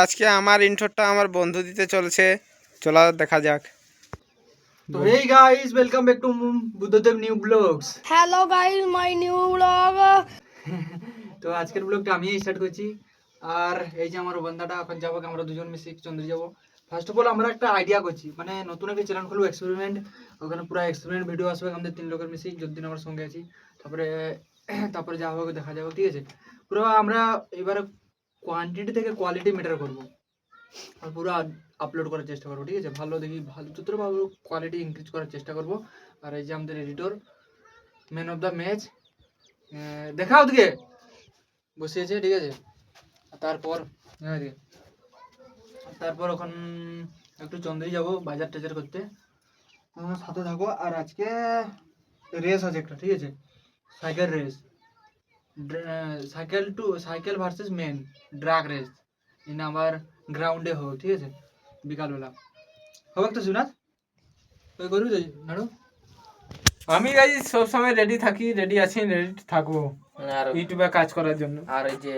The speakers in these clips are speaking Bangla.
আজকে আমার ইন্ট্রোটা আমার বন্ধু দিতে চলেছে, চলো দেখা যাক। তো hey guys, welcome back to Buddhadev new blogs. Hello guys, my new vlog. তো আজকের ব্লগটা আমি স্টার্ট করছি। আর এই যে আমার বন্ধাটা এখন যাবো, আমরা দুজন মিশে চন্দ্র যাবো। ফার্স্ট অফ অল আমরা একটা আইডিয়া করছি, মানে নতুন একটা চ্যানেল খুলবো, এক্সপেরিমেন্ট। ওখানে পুরো এক্সপেরিমেন্ট ভিডিও আসবে আমাদের তিন লোকের মিশে, যতদিন আমার সঙ্গে আছি। তারপরে তারপরে যা হবে দেখা যাবে, ঠিক আছে। পুরো আমরা এবারে কোয়ান্টিটি থেকে কোয়ালিটি ম্যাটার করবো, আর পুরো আপলোড করার চেষ্টা করবো, ঠিক আছে। ভালো দেখি, ভালো যতটা ভালো কোয়ালিটি ইনক্রিজ করার চেষ্টা করবো। আর এই যে আমাদের editor, man of the match, দেখাও দিকে বসিয়েছে, ঠিক আছে। তারপর তারপর ওখান একটু চন্দ্রই যাবো বাজার টাজার করতে, আমার সাথে থাকো। আর আজকে রেস আছে একটা, ঠিক আছে, cycle race, cycle versus men drag race in আমার গ্রাউন্ডে হোক, ঠিক আছে, বিকালবেলা হবে তো। সুনাথ তুই করবি তো নাড়ু? আমি গাইজ সব সময় রেডি থাকি, রেডি আছি, রেডি থাকবো আর ইউটিউবে কাজ করার জন্য। আর এই যে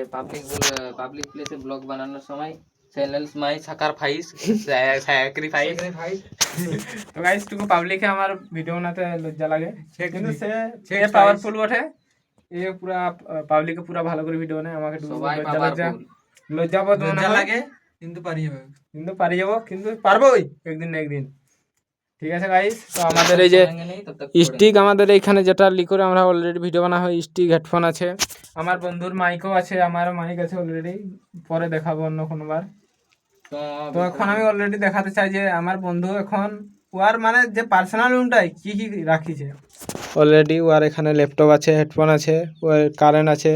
পাবলিক প্লেসে ব্লগ বানানোর সময় চ্যানেল মাই সাক্রিফাইস স্যাক্রিফাইস। তো গাইজ টুকু পাবলিকে আমার ভিডিও বানাতে লজ্জা লাগে, কিন্তু সে পাওয়ারফুল বটে। এ পুরা পাবলিকে পুরা ভালো করে ভিডিও বানায়, আমাকে সবাই লজ্জাবোধ মনে হয়, লাগে, কিন্তু পারি যাবে, কিন্তু পারবোই একদিন না একদিন, ঠিক আছে গাইস। তো আমাদের এই যে স্টিক, আমাদের এইখানে যেটা লিখে আমরা অলরেডি ভিডিও বানা হয়, স্টিক, হেডফোন আছে, আমার বন্ধুর মাইকও আছে, আমারও মাইক আছে অলরেডি, পরে দেখাবো অন্য কোনোবার। তো এখন আমি অলরেডি দেখাতে চাই যে আমার বন্ধু এখন ওয়ার মানে যে পার্সোনাল রুমটাই কি কি রাখিছে। অলরেডি ওয়ার এখানে ল্যাপটপ আছে, হেডফোন আছে, ওয়ার কারেন্ট আছে,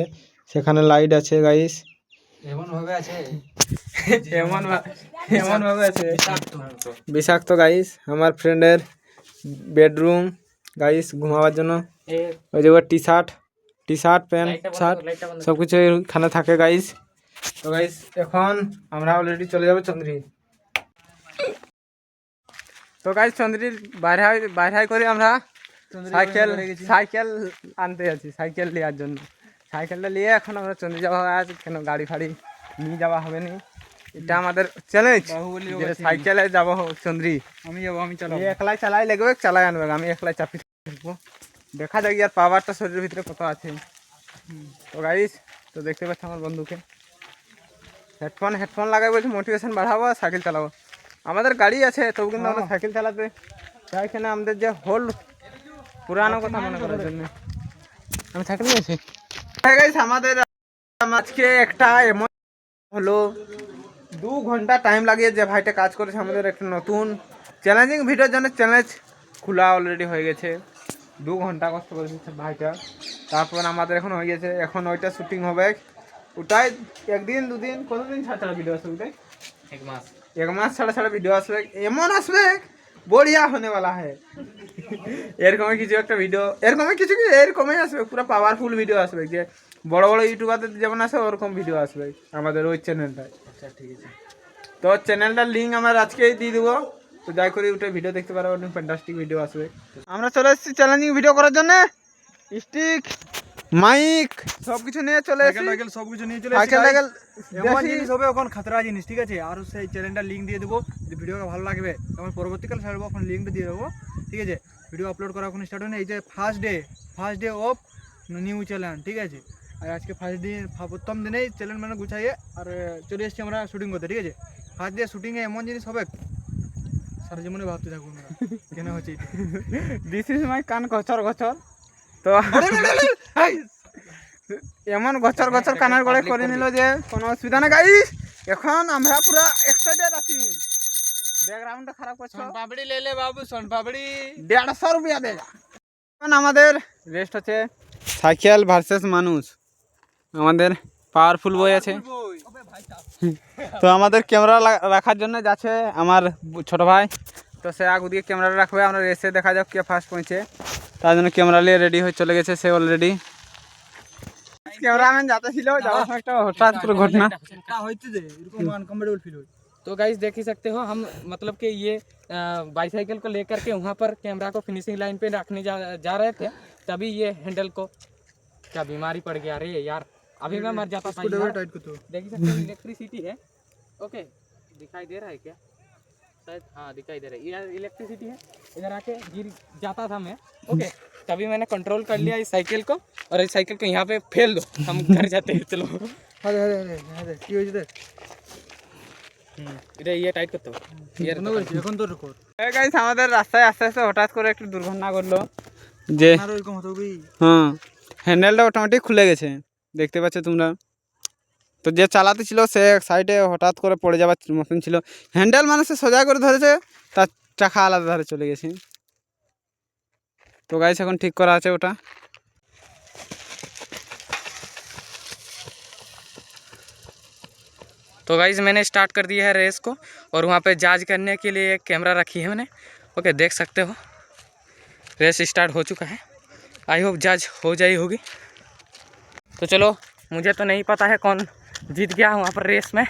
সেখানে লাইট আছে গাইস, এমন ভাবে আছে এমন ভাবে আছে বিষাক্ত গাইস। আমার ফ্রেন্ডের বেডরুম গাইস, ঘুমাবার জন্য ওই যে টি শার্ট প্যান্ট শার্ট সব কিছু এখানে থাকে গাইস। তো গাইস এখন আমরা অলরেডি চলে যাবো চন্দ্রী। তো গাইস চন্দ্রীর বাইরে করে আমরা সাইকেল আনতে যাচ্ছি, সাইকেল নেওয়ার জন্য। সাইকেলটা নিয়ে এখন আমরা চন্দ্রী যাওয়া হবে, আজ কেন গাড়ি ফাড়ি নিয়ে যাওয়া হবে না, এটা আমাদের চ্যালেঞ্জ, সাইকেলে যাবো চন্দ্রী। আমি যাবো, আমি চালাবো, একলাই চালাই লাগবে, চালাই আনবে, আমি একলাই চাপি থাকবো, দেখা যাক আর পাওয়ারটা শরীরের ভিতরে কত আছে। তো গাইস, তো দেখতে পাচ্ছি আমার বন্ধুকে হেডফোন লাগাই বলছি, মোটিভেশন বাড়াবো আর সাইকেল চালাবো। আমাদের গাড়ি আছে তবু কিন্তু আমরা সাইকেল চালাতে চাই না, আমাদের যে হোল্ড পুরানো কথা মনে করার জন্য আমি সাইকেল নিয়েছি। আমাদের আজকে একটা এমন হলো, 2 ঘন্টা টাইম লাগিয়ে যে ভাইটা কাজ করেছে আমাদের একটা নতুন চ্যালেঞ্জিং ভিডিওর জন্য, চ্যালেঞ্জ খোলা অলরেডি হয়ে গেছে। 2 ঘন্টা কষ্ট করেছে ভাইটা, তারপর আমাদের এখন হয়ে গেছে, এখন ওইটা শুটিং হবে। ওটাই একদিন দুদিন কতদিন ছাড়া ভিডিও আসবে, ওটাই 1 মাস ছাড়া ভিডিও আসবে, এমন আসবে বড়িয়া হনে वाला है। এরকমই কিছু একটা ভিডিও, এরকমই আসবে, পুরো পাওয়ারফুল ভিডিও আসবে, যে বড় বড় ইউটিউবারদের যেমন আসে ওরকম ভিডিও আসবে আমাদের ওই চ্যানেলটায়। আচ্ছা ঠিক আছে। তো চ্যানেলটার লিঙ্ক আমরা আজকেই দিয়ে দেবো, তো যাই করে ওটা ভিডিও দেখতে পারো, অনেক ফ্যান্টাস্টিক ভিডিও আসবে। আমরা চলে এসেছি চ্যালেঞ্জিং ভিডিও করার জন্য, স্টিক মাইক সব কিছু নিয়ে চলে এসেছি, সব কিছু নিয়ে চলে এসেছি। এমন জিনিস হবে এখন খাতরা জিনিস, ঠিক আছে। আর সেই চ্যানেলটার লিঙ্ক দিয়ে দেবো, যদি ভিডিওটা ভালো লাগবে তখন পরবর্তীকালে ছাড়বো, এখন লিঙ্কটা দিয়ে দেবো, ঠিক আছে। ভিডিও আপলোড করা এখন স্টার্ট হয়নি, এই যে first day of new channel, ঠিক আছে। আর আজকে প্রথম দিনেই চ্যানেল মানে গুছাইয়ে আর চলে এসেছি আমরা শুটিং করতে, ঠিক আছে। ফার্স্ট ডে শুটিংয়ে এমন জিনিস হবে সারা জীবনে ভাবতে থাকুন কেন হচ্ছে। দিস ইজ মাই কান গছর। তো এমন গছর কানের গড়ে করে নিল যে কোনো অসুবিধা না গাইস। এখন আমরা পুরো এক্সাইটেড আছি, ব্যাকগ্রাউন্ডটা খারাপ করছো, পাপড়ি লে বাবু, পাপড়ি 150 রুপিয়া দে। এখন আমাদের রেস্ট হচ্ছে সাইকেল ভার্সেস মানুষ, আমাদের পাওয়ারফুল বই আছে। তো আমাদের ক্যামেরা রাখার জন্য যাচ্ছে আমার ছোট ভাই, তো সে আগে দিয়ে ক্যামেরাটা রাখবে, আমরা রেসে দেখা যাক কে ফার্স্ট পৌঁছে, তার জন্য ক্যামেরা নিয়ে রেডি হয়ে চলে গেছে সে অলরেডি। ক্যামেরাম্যান যাতে ছিল, যাওয়ার সময় একটা হঠাৎ করে ঘটনা হইতে যে এরকম আনকমফর্টেবল ফিল হয়। तो गाइस देख ही सकते हो, हम मतलब कि ये बाईसाइकिल को लेकर के वहाँ पर कैमरा को फिनिशिंग लाइन पे रखने जा रहे थे, तभी ये हैंडल को क्या बीमारी पड़ गया। अरे यार, अभी मैं मर जाता था। देख ही सकते हो इलेक्ट्रिसिटी है, ओके दिखाई दे रहा है क्या शायद हाँ दिखाई दे रहा है इधर इलेक्ट्रिसिटी है इधर आके गिर जाता था मैं ओके तभी मैंने कंट्रोल कर लिया इस साइकिल को और इस साइकिल को यहाँ पे फेल दो हम घर जाते हैं चलो इधर ये टाइट करते हो এখন তো রেকর্ড গাইস আমাদের রাস্তায় আস্তে আস্তে হঠাৎ করে একটু দুর্ঘটনা ঘটলো যে আর এরকম হতোই হ্যাঁ হ্যান্ডেলটা অটোমেটিক খুলে গেছে দেখতে পাচ্ছ তোমরা তো যে চালাতে ছিল সে সাইডে হঠাৎ করে পড়ে যাওয়ার মতন ছিল হ্যান্ডেল মানে সে সোজা করে ধরেছে তার চাকা আলাদা ধারে চলে গেছে তো গাইস এখন ঠিক করা আছে ওটা तो गाइज मैंने स्टार्ट कर दिया है रेस को और वहाँ पे जांच करने के लिए एक कैमरा रखी है मैंने ओके देख सकते हो रेस स्टार्ट हो चुका है आई होप जांच हो जाई होगी तो चलो मुझे तो नहीं पता है कौन जीत गया वहाँ पर रेस में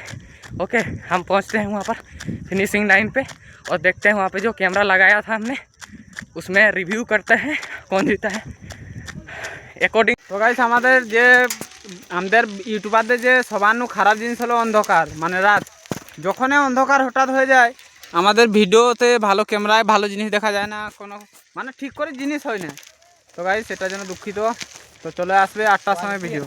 ओके हम पहुँचते हैं वहाँ पर फिनिशिंग लाइन पे और देखते हैं वहाँ पे जो कैमरा लगाया था हमने उसमें रिव्यू करते हैं कौन जीता है अकॉर्डिंग তো গাইস আমাদের ইউটিউবারদের যে সবার খারাপ জিনিস হলো অন্ধকার মানে রাত যখনই অন্ধকার হঠাৎ হয়ে যায় আমাদের ভিডিওতে ভালো ক্যামেরায় ভালো জিনিস দেখা যায় না কোনো মানে ঠিক করে জিনিস হয় না তো গাইস সেটার জন্য দুঃখিত তো চলে আসবে 8টার সময় ভিডিও